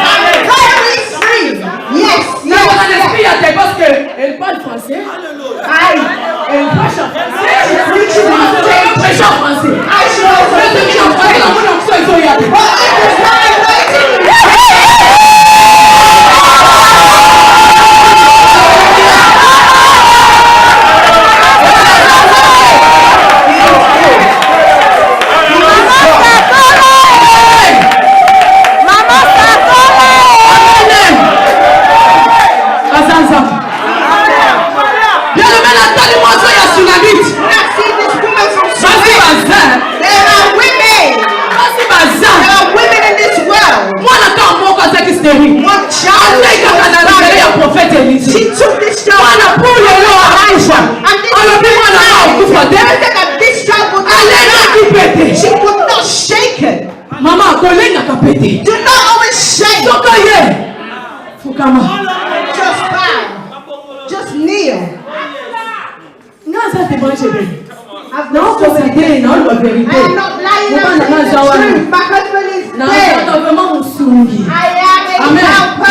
I'm very free. Yes, yes. Parce qu'elle parle français. Elle prêche en français. Elle prêche en français. She took this job and this job would not she would not shake it. Mama, do not always shake. Just bow. Just kneel. I'm not lying. I'm telling the truth. My husband is dead. I am a helper.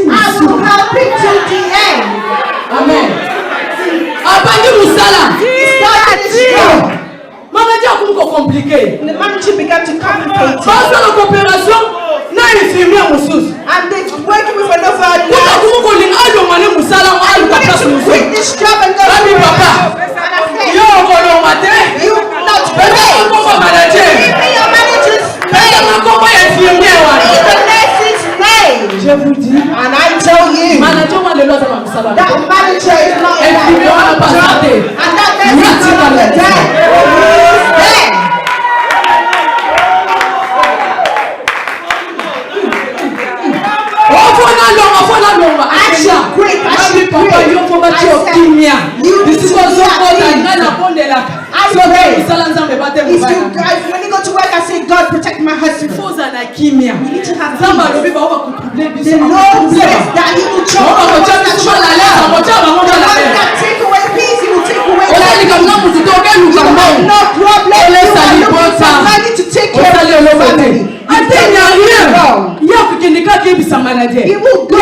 I will help him to the end. Amen. The manager began to complicate it. And they working with another nurse. I wanted to quit this job and go to and I said, you not pay. Give me your manager's name. Give the nurse's name. And I tell you that manager is not in that job. And that nurse is not dead. Dead. When you go to work, I say, God, protect my husband. We need to have peace. The Lord says that He will choke the one that take away peace, He will take away no problem. I need to take care of your family. He will go.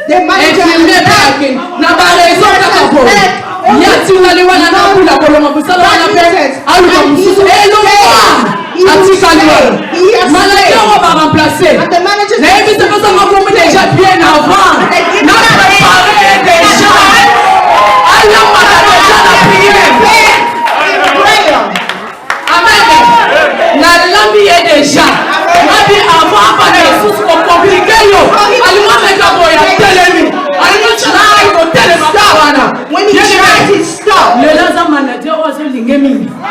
The manager when he tries to stop,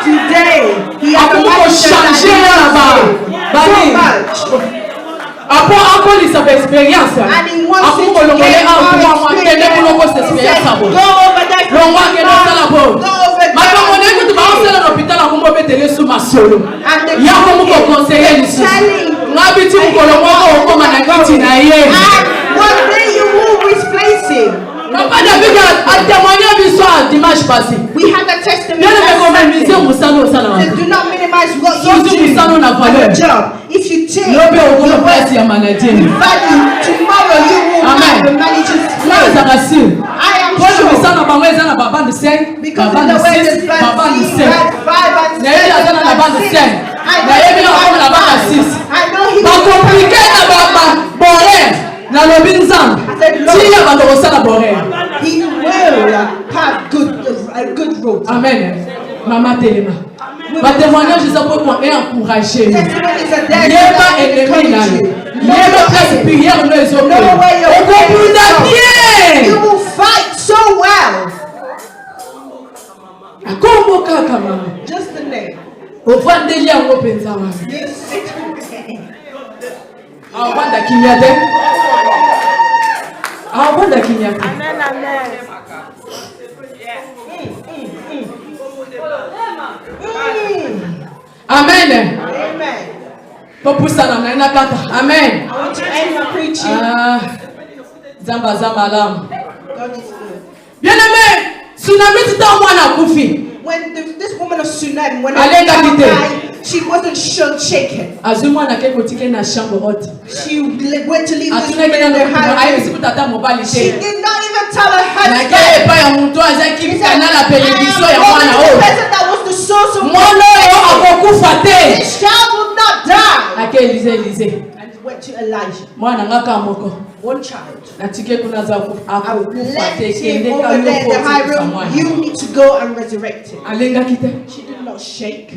today he has a manager so much. expérience. And he wants you to get more experience. He said, go over that. Go over there. And the one day you will replace him. We had a testimony that said, do not minimize what you do on the job. If you take your value, tomorrow you will have the manager's place. I am sure. Because of the way the band 5 and 7 I know he will have a good road. Amen. Maman Telema. Ma témoignage, c'est pour encourager. You will fight so well. Just the name. Amen. Amen. Amen. I want to end my preaching. Zamba alam. God is good. Bien-aimé, tsunami When this woman of Sunan, when Allez, I David. died, she wasn't shaken. She went to leave this woman in the house. She did not even tell her husband. He said, I was the person that was the source of this child will not die. And went to Elijah. One child. I left him over there in the high room. You need to go and resurrect him. She did not shake.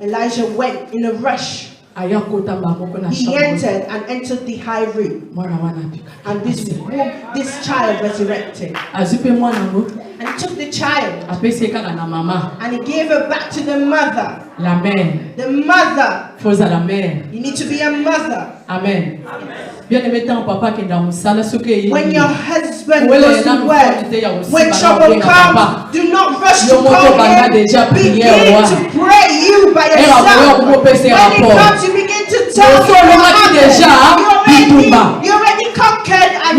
Elijah went in a rush. He entered the high room. And this child resurrected. And he took the child. And he gave her back to the mother. The mother. You need to be a mother. Amen. When your husband goes to work, when trouble comes, do not rush to call him. Begin to pray you by yourself. When it comes, you begin to tell him what happened. You already conquered and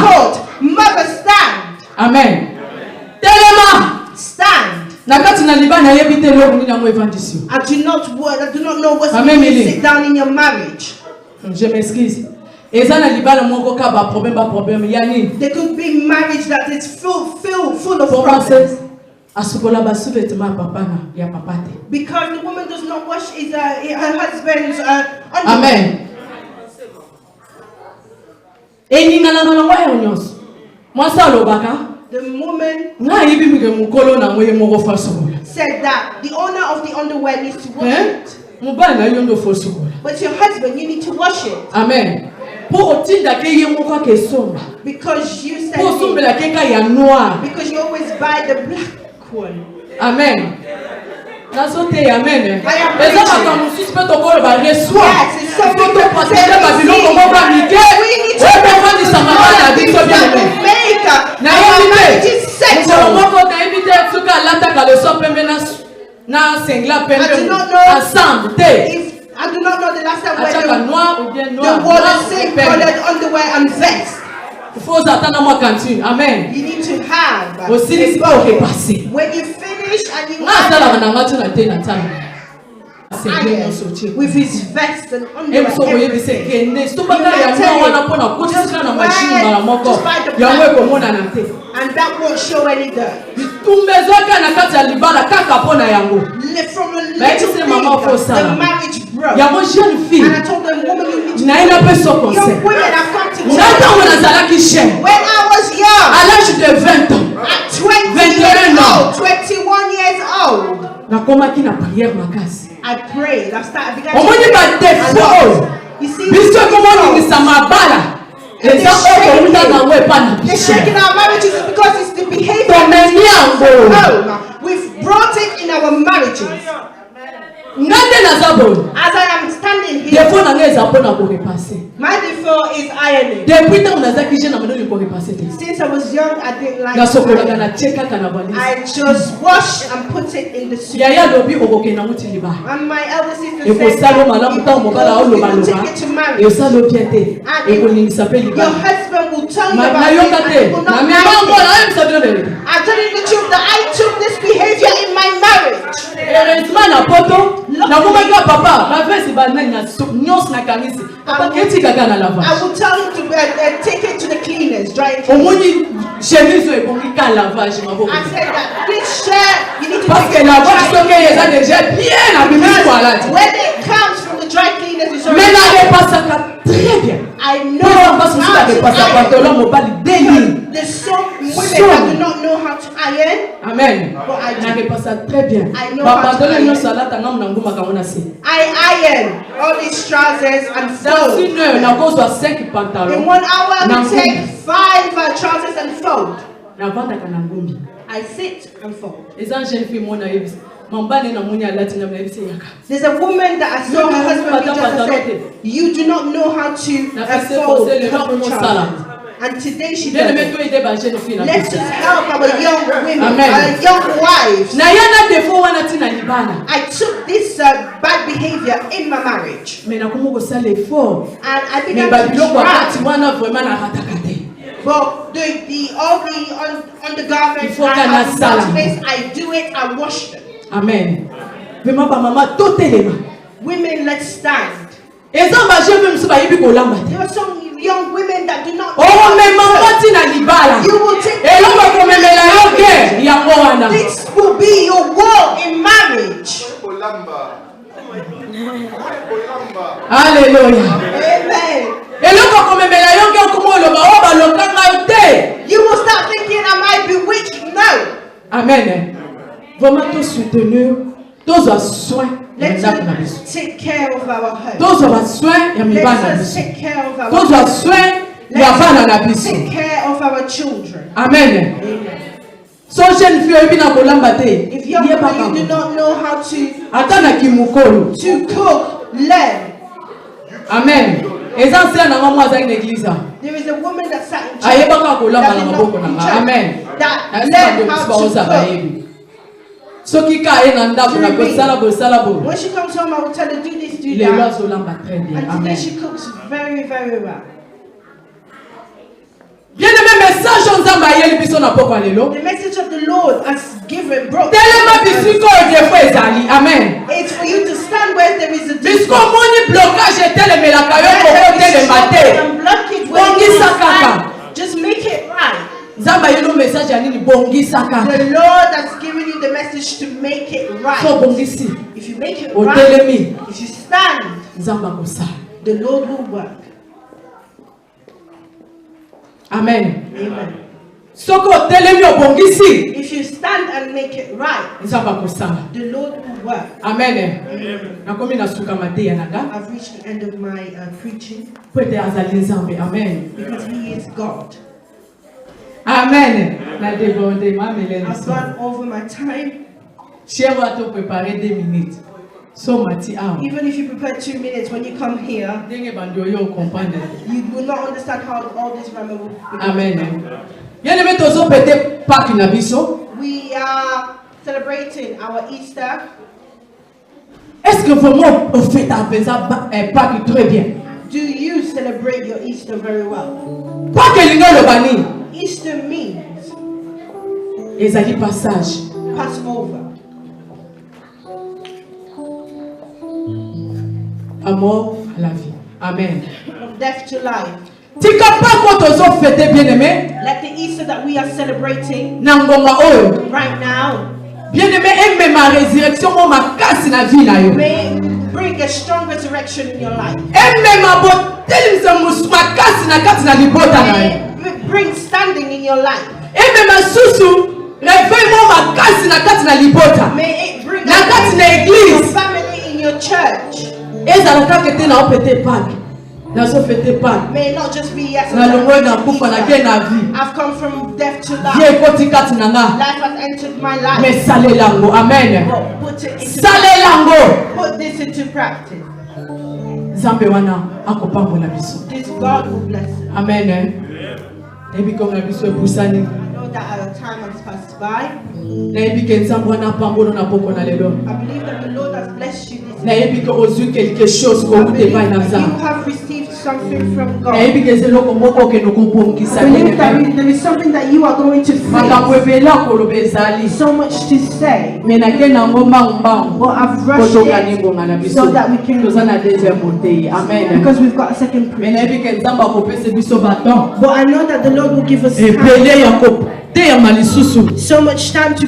fought. Mother, stand. Amen. Stand. I do not know what's making you sit down in your marriage. Je m'excuse. There could be marriage that is full of problems. Because the woman does not wash her husband's underwear. Amen. The woman said that the owner of the underwear needs to wash it. But your husband, you need to wash it. Amen. Because you said because you always buy the black one. Amen. Amen. Yes, it's something to say. We need to I do not know the last time when the wore the same colored underwear and vest. Amen. You need to have when you finish and you with his vest and underwear. And that won't show any dirt. From a little finger, the marriage broke. And I told them, woman, you need to young women have come to church. When I was young, at 20 years old, 21 years old, I prayed. I began to pray. You see, they're shaking our marriages because it's the behavior. We've brought it in our marriages. As I am standing here, my default is ironing. Since I was young, I didn't like ironing. I just wash and put it in the soup. And my elder sister said, you will take it to marriage. And your husband will tell you about it and he will not like it. I'm telling you the truth that I took this behavior in my marriage. I will tell him to take it to the cleaners, dry cleaners. I said that this shirt, you need to take it to the dry cleaners. When it comes from the dry cleaners, it's already I know how to iron. There's some women that do not know how to iron. Amen. But I do. I know how to iron. I iron all these trousers and fold. In 1 hour, we take 5 trousers and fold. I sit and fold. There's a woman that I saw her husband be just said, you do not know how to fold trousers. And today she does. Let's just help our young women, our young wives. I took this bad behavior in my marriage. And I began to try. But all the undergarments and face, I do it, I wash them. Amen. Women, let's stand. There are some young women that do not know. You will take this will be your war in marriage. Hallelujah. Amen. You will start thinking, am I bewitched? No. Amen. Let us take care of our home. Let us take care of our children. Take care of our children. Amen. So if you do not know how to cook, learn. Amen. There is a woman that sat in church that learned how to cook. When she comes home, I will tell her, do this, do that. And today she cooks very, very well. The message of the Lord has given broke. Amen. It's for you to stand where there is a just make it right. The Lord has given you the message to make it right. If you make it right, if you stand, the Lord will work. Amen. Amen. If you stand and make it right, the Lord will work. Amen. I've reached the end of my preaching. Because He is God. Amen. I've gone over my time. Even if you prepare 2 minutes when you come here, you will not understand how all this drama will be. Amen. We are celebrating our Easter. Do you celebrate your Easter very well? Easter means Passover. Amour à la vie. Amen. From death to life. Let the Easter that we are celebrating right now may bring a strong resurrection in your life. May bring standing in your life. May it bring your family in your church. May it not just be yes. I've come from death to life. Life has entered my life. Amen. Put put it into Salelango. put this into practice. Zambe wana akopambola biso. This God will bless it. Amen. Ebi konga biso ebusani. I know that our time has passed by. Nayebi ke nzambe wana pambola na poko na lelo. I believe that the Lord has blessed you this Nayebi ke ozu quelque chose ko I ute believe bai na that you nzambe. have received something from God. Nayebi ke zeloko moko ke no kompongisa I believe lelo. that there is something that you are going to Makambo face. ebela koloba ezali. So much to say. Me na ke nango mbangmbang. But I've rushed Kotoka ni it bonga na biso. so that we can Toza na deuxième montée. Amen. because we've got a second Me preaching. nayebi ke nzambe akopesa biso baton. But I know that the Lord will give us time, Ebele ya ko te ya malisusu. so much time to